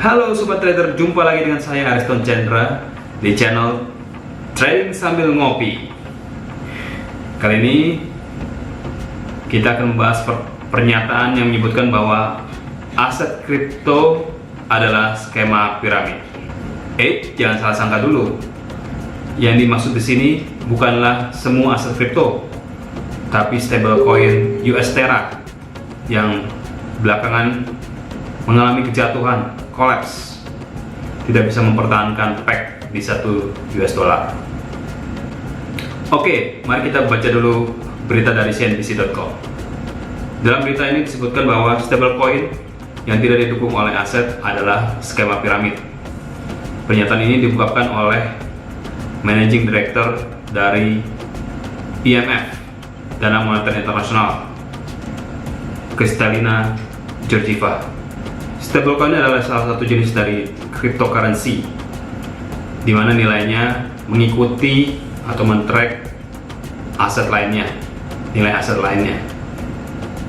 Halo Sobat Trader, jumpa lagi dengan saya Ariston Chandra di channel Trading Sambil Ngopi. Kali ini kita akan membahas pernyataan yang menyebutkan bahwa aset kripto adalah skema piramid. Jangan salah sangka dulu. Yang dimaksud di sini bukanlah semua aset kripto, tapi stablecoin US Terra yang belakangan mengalami kejatuhan, kolaps, tidak bisa mempertahankan peg di $1. Oke, mari kita baca dulu berita dari CNBC.com. Dalam berita ini disebutkan bahwa stablecoin yang tidak didukung oleh aset adalah skema piramid. Pernyataan ini diungkapkan oleh Managing Director dari IMF, Dana Moneter Internasional, Kristalina Georgieva. Stablecoin adalah salah satu jenis dari cryptocurrency di mana nilainya mengikuti atau men-track aset lainnya, nilai aset lainnya.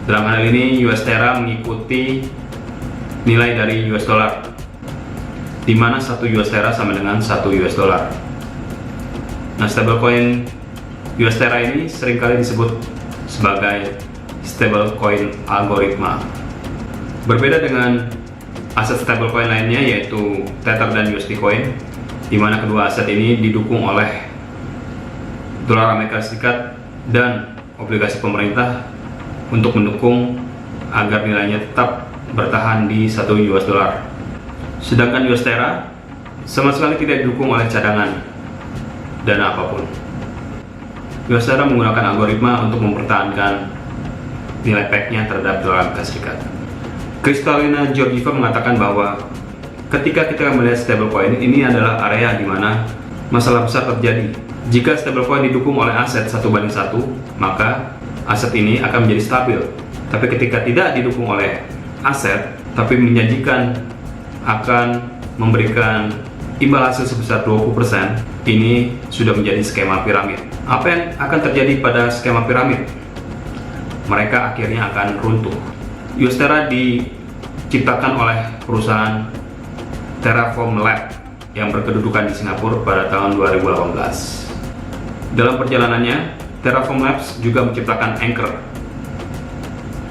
Dalam hal ini US Terra mengikuti nilai dari US dollar, di mana 1 US Terra sama dengan 1 US dollar. Nah, stablecoin US Terra ini seringkali disebut sebagai stablecoin algoritma. Berbeda dengan aset stablecoin lainnya yaitu Tether dan USD Coin, di mana kedua aset ini didukung oleh dolar Amerika Serikat dan obligasi pemerintah untuk mendukung agar nilainya tetap bertahan di 1 US dollar. Sedangkan US Terra sama sekali tidak didukung oleh cadangan dana apapun. US Terra menggunakan algoritma untuk mempertahankan nilai peg-nya terhadap dolar Amerika Serikat. Kristalina Georgieva mengatakan bahwa ketika kita melihat stablecoin, ini adalah area di mana masalah besar terjadi. Jika stablecoin didukung oleh aset 1:1, maka aset ini akan menjadi stabil. Tapi ketika tidak didukung oleh aset, tapi menjanjikan akan memberikan imbal hasil sebesar 20%, ini sudah menjadi skema piramid. Apa yang akan terjadi pada skema piramid? Mereka akhirnya akan runtuh. US Terra diciptakan oleh perusahaan Terraform Lab yang berkedudukan di Singapura pada tahun 2018. Dalam perjalanannya, Terraform Labs juga menciptakan Anchor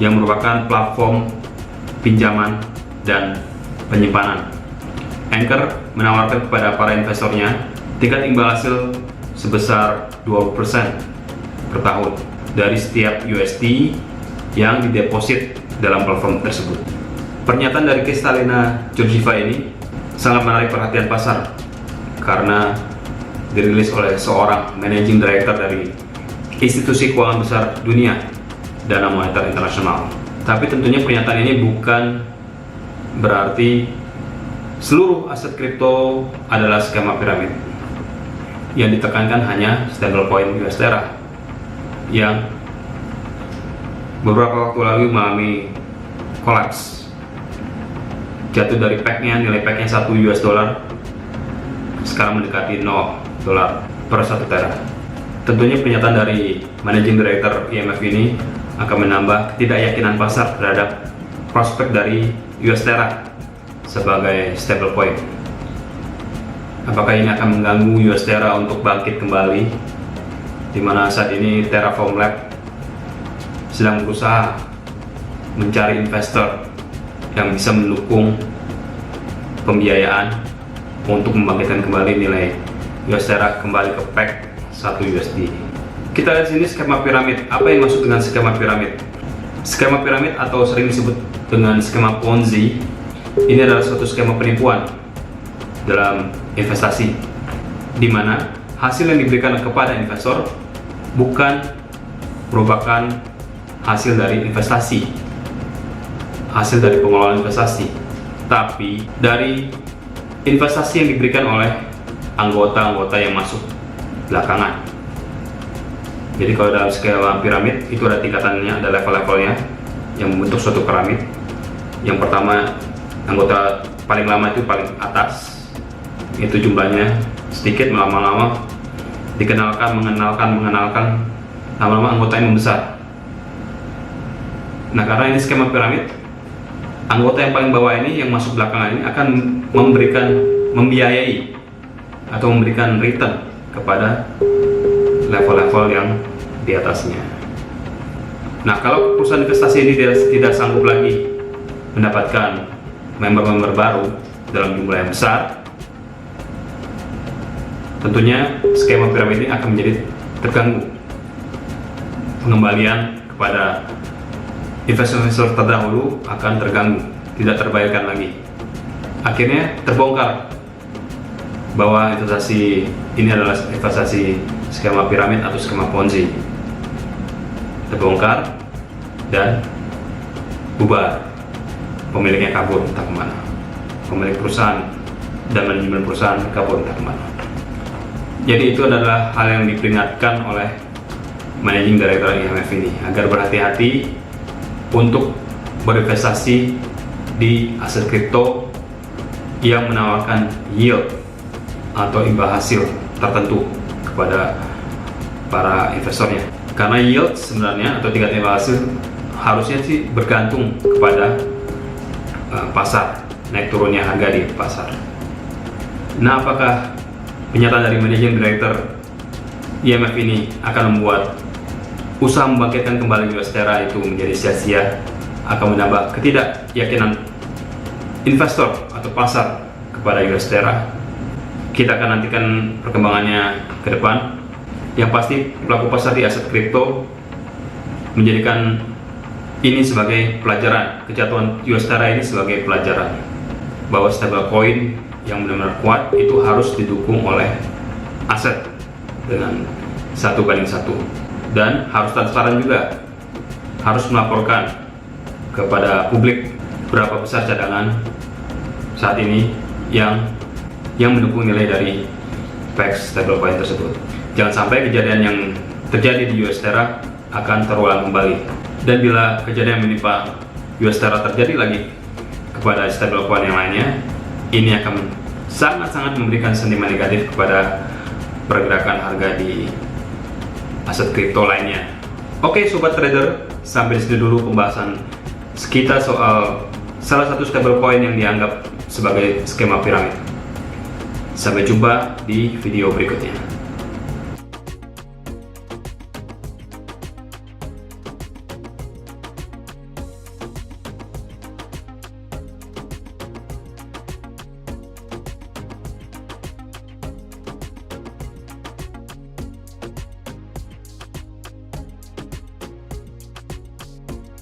yang merupakan platform pinjaman dan penyimpanan. Anchor menawarkan kepada para investornya tingkat imbal hasil sebesar 20% per tahun dari setiap USD yang dideposit dalam platform tersebut. Pernyataan dari Kristalina Georgieva ini sangat menarik perhatian pasar karena dirilis oleh seorang managing director dari institusi keuangan besar dunia, Dana Moneter Internasional. Tapi tentunya pernyataan ini bukan berarti seluruh aset kripto adalah skema piramid. Yang ditekankan hanya stablecoin US Terra yang beberapa waktu lalu mengalami kolaps, jatuh dari peg-nya, nilai peg-nya 1 US dollar sekarang mendekati $0 per 1 Terra. Tentunya pernyataan dari Managing Director IMF ini akan menambah ketidakyakinan pasar terhadap prospek dari US Terra sebagai stablecoin. Apakah ini akan mengganggu US Terra untuk bangkit kembali, di mana saat ini Terraform Lab sedang berusaha mencari investor yang bisa mendukung pembiayaan untuk membangkitkan kembali nilai US Terra kembali ke peg 1 USD. Kita lihat sini skema piramid. Apa yang maksud dengan skema piramid? Skema piramid atau sering disebut dengan skema Ponzi, ini adalah suatu skema penipuan dalam investasi, di mana hasil yang diberikan kepada investor bukan merupakan hasil dari investasi, hasil dari pengelolaan investasi, tapi dari investasi yang diberikan oleh anggota-anggota yang masuk belakangan. Jadi kalau dalam skema piramid itu ada tingkatannya, ada level-levelnya yang membentuk suatu piramid. Yang pertama, anggota paling lama itu paling atas, itu jumlahnya sedikit, lama-lama mengenalkan, lama-lama anggotanya membesar. Nah, karena ini skema piramid, anggota yang paling bawah ini, yang masuk belakangan ini, akan membiayai atau memberikan return kepada level-level yang di atasnya. Nah, kalau perusahaan investasi ini tidak sanggup lagi mendapatkan member-member baru dalam jumlah yang besar, tentunya skema piramid ini akan menjadi terganggu. Pengembalian kepada investor-investor terdahulu akan terganggu, tidak terbayarkan lagi. Akhirnya terbongkar bahwa investasi ini adalah investasi skema piramid atau skema Ponzi. Terbongkar dan bubar. Pemiliknya kabur entah kemana. Pemilik perusahaan dan manajemen perusahaan kabur entah kemana. Jadi itu adalah hal yang diperingatkan oleh Managing Director IMF ini, agar berhati-hati untuk berinvestasi di aset kripto yang menawarkan yield atau imbal hasil tertentu kepada para investornya. Karena yield sebenarnya atau tingkat imbal hasil harusnya sih bergantung kepada pasar, naik turunnya harga di pasar. Nah, apakah pernyataan dari Managing Director IMF ini akan membuat usaha membangkitkan kembali US Terra itu menjadi sia-sia, akan menambah ketidakyakinan investor atau pasar kepada US Terra? Kita akan nantikan perkembangannya ke depan. Yang pasti pelaku pasar di aset kripto menjadikan ini sebagai pelajaran, kejatuhan US Terra ini sebagai pelajaran bahwa stablecoin yang benar-benar kuat itu harus didukung oleh aset dengan 1:1, dan harus transparan juga, harus melaporkan kepada publik berapa besar cadangan saat ini yang mendukung nilai dari PEX stablecoin tersebut. Jangan sampai kejadian yang terjadi di US Terra akan terulang kembali. Dan bila kejadian menimpa US Terra terjadi lagi kepada stablecoin yang lainnya, ini akan sangat-sangat memberikan sentimen negatif kepada pergerakan harga di aset kripto lainnya. Oke sobat trader, sampai di sini dulu pembahasan kita soal salah satu stablecoin yang dianggap sebagai skema piramid. Sampai jumpa di video berikutnya.